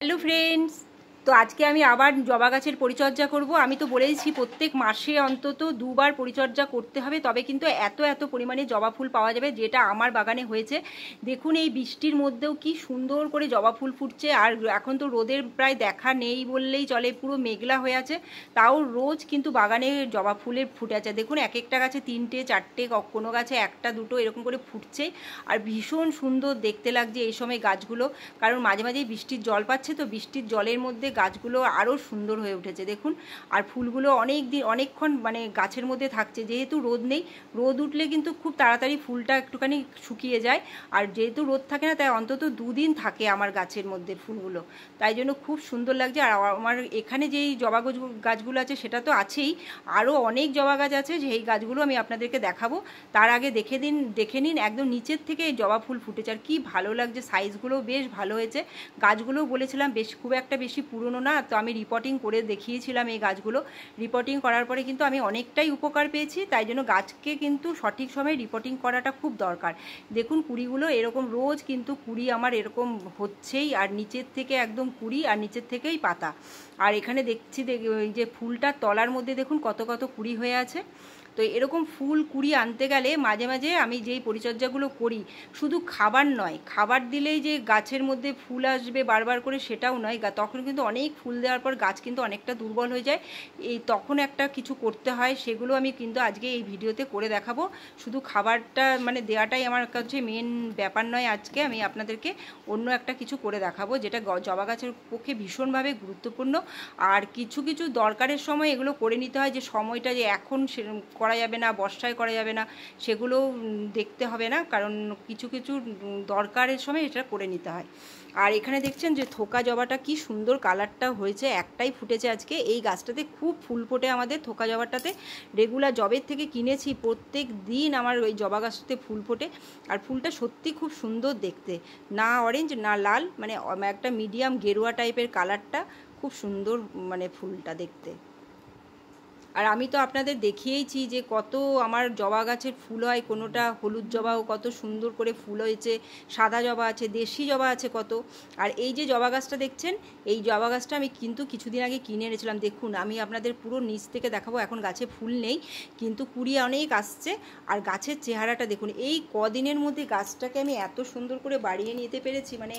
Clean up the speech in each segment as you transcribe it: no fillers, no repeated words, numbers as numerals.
Hello friends, তো আজকে আমি আবার জবা গাছের পরিচর্যা করব। আমি তো বলেইছি প্রত্যেক মাসে অন্তত দুবার পরিচর্যা করতে হবে, তবে কিন্তু এত পরিমাণে জবা ফুল পাওয়া যাবে, যেটা আমার বাগানে হয়েছে। দেখুন এই বৃষ্টির মধ্যেও কি সুন্দর করে জবা ফুল ফুটছে। আর এখন তো রোদের প্রায় দেখা নেই বললেই চলে, পুরো মেঘলা হয়ে আছে, তাও রোজ কিন্তু বাগানে জবা ফুলের ফুটে আছে। দেখুন এক একটা গাছে 3টে 4টে, কোনো গাছে 1টা 2টো এরকম করে ফুটছে। আর ভীষণ সুন্দর দেখতে লাগছে এই সময় গাছগুলো, কারণ মাঝে মাঝেই বৃষ্টির জল পাচ্ছে, তো বৃষ্টির জলের মধ্যে গাছগুলো আরও সুন্দর হয়ে উঠেছে দেখুন। আর ফুলগুলো অনেকক্ষণ মানে গাছের মধ্যে থাকছে, যেহেতু রোদ নেই। রোদ উঠলে কিন্তু খুব তাড়াতাড়ি ফুলটা একটুখানি শুকিয়ে যায়, আর যেহেতু রোদ থাকে না তাই অন্তত 2 দিন থাকে আমার গাছের মধ্যে ফুলগুলো, তাই জন্য খুব সুন্দর লাগছে। আর আমার এখানে যেই জবা গাছগুলো আছে সেটা তো আছেই, আরও অনেক জবা গাছ আছে, সেই গাছগুলো আমি আপনাদেরকে দেখাবো। তার আগে দেখে নিন একদম নিচের থেকে জবা ফুল ফুটেছে, আর কি ভালো লাগছে, সাইজগুলোও বেশ ভালো হয়েছে। গাছগুলোও বলেছিলাম খুব একটা বেশি পুরনো না, তো আমি রিপোর্টিং করে দেখিয়েছিলাম এই গাছগুলো। রিপোর্টিং করার পরে কিন্তু আমি অনেকটাই উপকার পেয়েছি, তাই জন্য গাছকে কিন্তু সঠিক সময়ে রিপোর্টিং করাটা খুব দরকার। দেখুন কুড়িগুলো এরকম রোজ কিন্তু কুড়ি আমার এরকম হচ্ছেই, আর নিচের থেকে একদম কুড়ি, আর নিচের থেকেই পাতা। আর এখানে দেখছি ওই যে ফুলটার তলার মধ্যে দেখুন কত কত কুড়ি হয়ে আছে। তো এরকম ফুল কুড়ি আনতে গেলে মাঝে মাঝে আমি যেই পরিচর্যাগুলো করি, শুধু খাবার নয়, খাবার দিলেই যে গাছের মধ্যে ফুল আসবে বারবার করে সেটাও নয়, তখন কিন্তু অনেক ফুল দেওয়ার পর গাছ কিন্তু অনেকটা দুর্বল হয়ে যায়। তখন একটা কিছু করতে হয়, সেগুলো আমি কিন্তু আজকে এই ভিডিওতে করে দেখাবো। শুধু খাবারটা মানে দেওয়াটাই আমার কাছে মেন ব্যাপার নয়, আজকে আমি আপনাদেরকে অন্য একটা কিছু করে দেখাবো, যেটা জবা গাছের পক্ষে ভীষণভাবে গুরুত্বপূর্ণ। আর কিছু কিছু দরকারের সময় এগুলো করে নিতে হয়, যে সময়টা যে এখন করা যাবে না, বর্ষায় করা যাবে না, সেগুলো দেখতে হবে না, কারণ কিছু কিছু দরকারের সময় এটা করে নিতে হয়। আর এখানে দেখছেন যে থোকা জবাটা কি সুন্দর কালারটা হয়েছে, একটাই ফুটেছে আজকে। এই গাছটাতে খুব ফুল ফোটে আমাদের থোকা জবাটাতে, রেগুলার জবের থেকে কিনেছি, প্রত্যেক দিন আমার ওই জবা গাছটাতে ফুল ফোটে। আর ফুলটা সত্যি খুব সুন্দর দেখতে, না অরেঞ্জ না লাল, মানে একটা মিডিয়াম গেরুয়া টাইপের কালারটা, খুব সুন্দর মানে ফুলটা দেখতে। আর আমি তো আপনাদের দেখিয়েইছি যে কত আমার জবা গাছের ফুল হয়, কোনোটা হলুদ জবাও কত সুন্দর করে ফুল হয়েছে, সাদা জবা আছে, দেশি জবা আছে কত। আর এই যে জবা গাছটা দেখছেন, এই জবা গাছটা আমি কিন্তু কিছুদিন আগে কিনে এনেছিলাম। দেখুন আমি আপনাদের পুরো নিচ থেকে দেখাবো, এখন গাছে ফুল নেই কিন্তু কুড়ি অনেক আসছে। আর গাছের চেহারাটা দেখুন, এই কদিনের মধ্যে গাছটাকে আমি এত সুন্দর করে বাড়িয়ে নিতে পেরেছি, মানে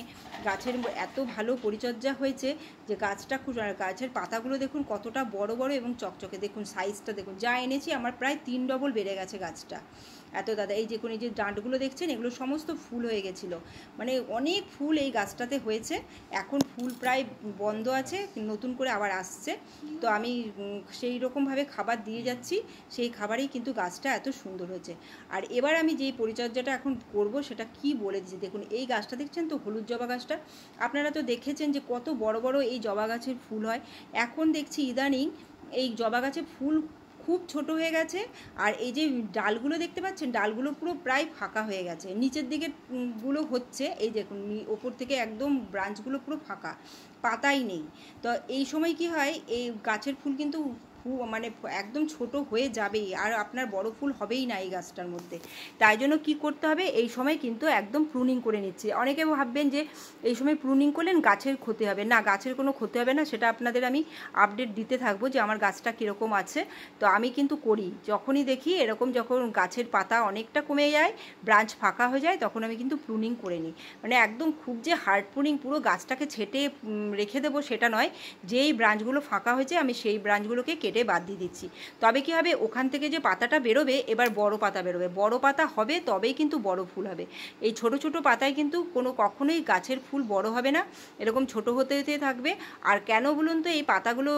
গাছের এত ভালো পরিচর্যা হয়েছে যে গাছটা খুব। গাছের পাতাগুলো দেখুন কতটা বড় বড় এবং চকচকে, দেখুন সাইজটা দেখুন, যা এনেছি আমার প্রায় 3 ডবল বেড়ে গেছে গাছটা, এত দাদা। এই দেখুন এই যে ডাঁটগুলো দেখছেন, এগুলো সমস্ত ফুল হয়ে গেছিলো, মানে অনেক ফুল এই গাছটাতে হয়েছে। এখন ফুল প্রায় বন্ধ আছে, নতুন করে আবার আসছে, তো আমি সেই রকমভাবে খাবার দিয়ে যাচ্ছি, সেই খাবারেই কিন্তু গাছটা এত সুন্দর হয়েছে। আর এবার আমি যেই পরিচর্যাটা এখন করব সেটা কি বলে দিচ্ছি। দেখুন এই গাছটা দেখছেন তো, হলুদ জবা গাছটা, আপনারা তো দেখেছেন যে কত বড় বড় এই জবা গাছের ফুল হয়। এখন দেখছি ইদানিং এই জবা গাছে ফুল খুব ছোট হয়ে গেছে, আর এই যে ডালগুলো দেখতে পাচ্ছেন, ডালগুলো পুরো প্রায় ফাঁকা হয়ে গেছে, নিচের দিকে গুলো হচ্ছে, এই দেখুন ওপর থেকে একদম ব্রাঞ্চগুলো পুরো ফাঁকা, পাতাই নেই। তো এই সময় কি হয়, এই গাছের ফুল কিন্তু মানে একদম ছোট হয়ে যাবেই, আর আপনার বড় ফুল হবেই না এই গাছটার মধ্যে। তাই জন্য কি করতে হবে, এই সময় কিন্তু একদম প্রুনিং করে নিচ্ছি। অনেকে ভাববেন যে এই সময় প্রুনিং করলেন গাছের ক্ষতি হবে, না, গাছের কোনো ক্ষতি হবে না, সেটা আপনাদের আমি আপডেট দিতে থাকবো যে আমার গাছটা কীরকম আছে। তো আমি কিন্তু করি, যখনই দেখি এরকম, যখন গাছের পাতা অনেকটা কমে যায়, ব্রাঞ্চ ফাঁকা হয়ে যায়, তখন আমি কিন্তু প্রুনিং করে নিই। মানে একদম খুব যে হার্ড প্রুনিং পুরো গাছটাকে ছেটে রেখে দেবো সেটা নয়, যেই ব্রাঞ্চগুলো ফাঁকা হয়েছে আমি সেই ব্রাঞ্চগুলোকে কেটে বাদ দিয়ে দিচ্ছি। তবে কি হবে, ওখান থেকে যে পাতাটা বেরোবে, এবার বড় পাতা বেরোবে, বড় পাতা হবে তবেই কিন্তু বড় ফুল হবে। এই ছোট ছোট পাতায় কিন্তু কখনোই গাছের ফুল বড় হবে না, এরকম ছোট হতে হতে থাকবে। আর কেন বলুন তো, এই পাতাগুলো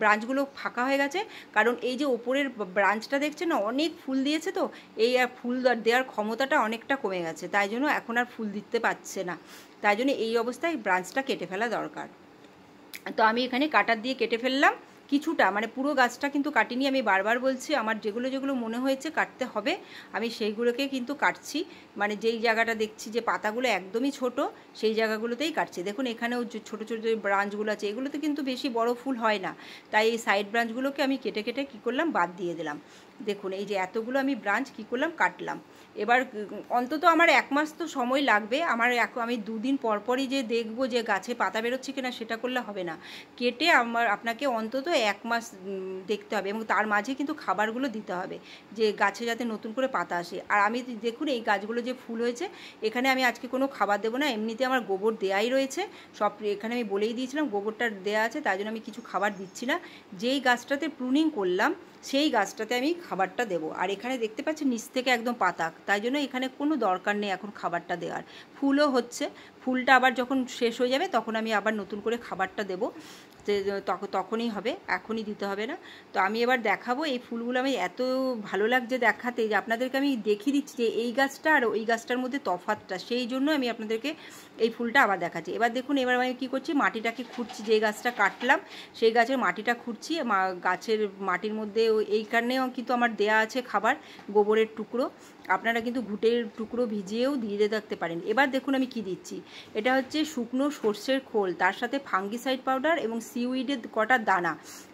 ব্রাঞ্চগুলো ফাঁকা হয়ে গেছে, কারণ এই যে ওপরের ব্রাঞ্চটা দেখছেন না, অনেক ফুল দিয়েছে, তো এই আর ফুল দেওয়ার ক্ষমতাটা অনেকটা কমে গেছে, তাই জন্য এখন আর ফুল দিতে পারছে না। তাই জন্য এই অবস্থায় ব্রাঞ্চটা কেটে ফেলা দরকার। তো আমি এখানে কাটার দিয়ে কেটে ফেললাম কিছুটা, মানে পুরো গাছটা কিন্তু কাটিনি, আমি বারবার বলছি, আমার যেগুলো যেগুলো মনে হয়েছে কাটতে হবে আমি সেইগুলোকে কিন্তু কাটছি। মানে যেই জায়গাটা দেখছি যে পাতাগুলো একদমই ছোট, সেই জায়গাগুলোতেই কাটছি। দেখুন এখানেও যে ছোটো ছোটো যে ব্রাঞ্চগুলো আছে, এগুলোতে কিন্তু বেশি বড় ফুল হয় না, তাই এই সাইড ব্রাঞ্চগুলোকে আমি কেটে কেটে কী করলাম, বাদ দিয়ে দিলাম। দেখুন এই যে এতগুলো আমি ব্রাঞ্চ কী করলাম, কাটলাম। এবার অন্তত আমার 1 মাস তো সময় লাগবে। আমি 2 দিন পরপরই যে দেখবো যে গাছে পাতা বেরোচ্ছে কিনা সেটা করলে হবে না। কেটে আপনাকে অন্তত 1 মাস দেখতে হবে, এবং তার মাঝে কিন্তু খাবারগুলো দিতে হবে যে গাছে যাতে নতুন করে পাতা আসে। আর আমি দেখুন এই গাছগুলো যে ফুল হয়েছে, এখানে আমি আজকে কোনো খাবার দেবো না, এমনিতে আমার গোবর দেয়াই রয়েছে সব। এখানে আমি বলেই দিয়েছিলাম গোবরটা দেওয়া আছে, তাই জন্য আমি কিছু খাবার দিচ্ছি না। যেই গাছটাতে প্রুনিং করলাম সেই গাছটাতে আমি খাবারটা দেবো। আর এখানে দেখতে পাচ্ছি নিচ থেকে একদম পাতা, তাই জন্য এখানে কোনো দরকার নেই এখন খাবারটা দেওয়ার। ফুলও হচ্ছে, ফুলটা আবার যখন শেষ হয়ে যাবে তখন আমি আবার নতুন করে খাবারটা দেবো, তখনই হবে, এখনই দিতে হবে না। তো আমি এবার দেখাবো এই ফুলগুলো। আমি এত ভালো লাগছে দেখাতে যে আপনাদেরকে আমি দেখিয়ে দিচ্ছি যে এই গাছটা আর ওই গাছটার মধ্যে তফাৎটা, সেই জন্য আমি আপনাদেরকে এই ফুলটা আবার দেখাচ্ছি। এবার দেখুন এবার আমি কী করছি, মাটিটাকে খুঁড়ছি, যে গাছটা কাটলাম সেই গাছের মাটিটা খুঁড়ছি। গাছের মাটির মধ্যে এইখানেও কিন্তু আমার দেয়া আছে খাবার, গোবরের টুকরো। আপনারা কিন্তু ঘুটের টুকরো ভিজিয়েও দিয়ে রাখতে পারেন। এবার দেখুন আমি কি দিচ্ছি, এটা হচ্ছে শুকনো সর্ষের খোল, তার সাথে ফাঙ্গিসাইড পাউডার এবং সিউইডের কটা দানা।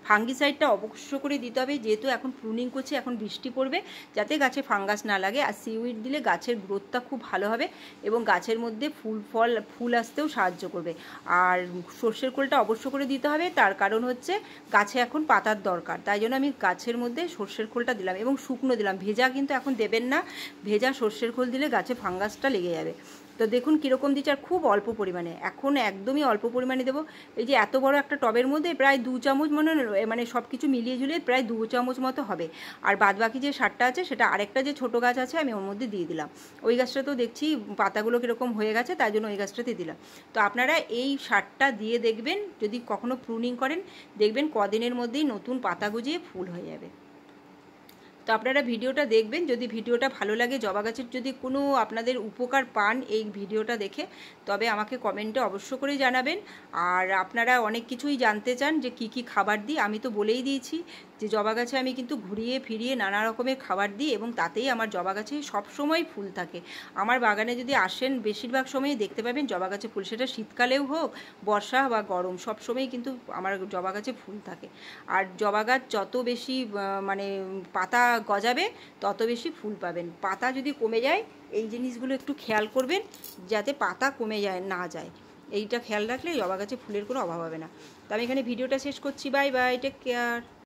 ফাঙ্গিসাইডটা অবশ্য করে দিতে হবে, যেহেতু এখন প্রুনিং করছে, এখন বৃষ্টি পড়বে, যাতে গাছে ফাঙ্গাস না লাগে। আর সিউইড দিলে গাছের গ্রোথটা খুব ভালো হবে এবং গাছের মধ্যে ফুল আসতেও সাহায্য করবে। আর সর্ষের খোলটা অবশ্য করে দিতে হবে, তার কারণ হচ্ছে গাছে এখন পাতার দরকার, তাই জন্য আমি গাছের মধ্যে সর্ষের খোলটা দিলাম এবং শুকনো দিলাম। ভেজা কিন্তু এখন দেবেন না, ভেজা সর্ষের খোল দিলে গাছে ফাঙ্গাসটা লেগে যাবে। তো দেখুন কীরকম দিচ্ছি, আর খুব অল্প পরিমাণে, এখন একদমই অল্প পরিমাণে দেবো। এই যে এত বড় একটা টবের মধ্যে প্রায় 2 চামচ মানে সব কিছু মিলিয়ে ঝুলিয়ে প্রায় 2 চামচ মতো হবে। আর বাদবাকি যে সারটা আছে সেটা আরেকটা যে ছোটো গাছ আছে আমি ওর মধ্যে দিয়ে দিলাম। ওই গাছটাতেও দেখছি পাতাগুলো কীরকম হয়ে গেছে, তাই জন্য ওই গাছটাতে দিলাম। তো আপনারা এই সারটা দিয়ে দেখবেন, যদি কখনো প্রুনিং করেন দেখবেন কদিনের মধ্যেই নতুন পাতা গজিয়ে ফুল হয়ে যাবে। তো আপনারা ভিডিওটা দেখবেন, যদি ভিডিওটা ভালো লাগে, জবা গাছের যদি কোনো আপনাদের উপকার পান এই ভিডিওটা দেখে, তবে আমাকে কমেন্টে অবশ্য করে জানাবেন। আর আপনারা অনেক কিছুই জানতে চান যে কি কি খাবার দিই, আমি তো বলেই দিয়েছি যে জবা গাছে আমি কিন্তু ঘুরিয়ে ফিরিয়ে নানা রকমের খাবার দিই এবং তাতেই আমার জবা গাছে সবসময় ফুল থাকে। আমার বাগানে যদি আসেন বেশিরভাগ সময়ই দেখতে পাবেন জবা গাছে ফুল, সেটা শীতকালেও হোক বর্ষা বা গরম, সবসময়ই কিন্তু আমার জবা গাছে ফুল থাকে। আর জবা গাছ যত বেশি মানে পাতা গজাবে তত বেশি ফুল পাবেন। পাতা যদি কমে যায় এই জিনিসগুলো একটু খেয়াল করবেন, যাতে পাতা কমে না যায়, এইটা খেয়াল রাখলে জবা গাছে ফুলের কোনো অভাব হবে না। তো আমি এখানে ভিডিওটা শেষ করছি। Bye bye, take care.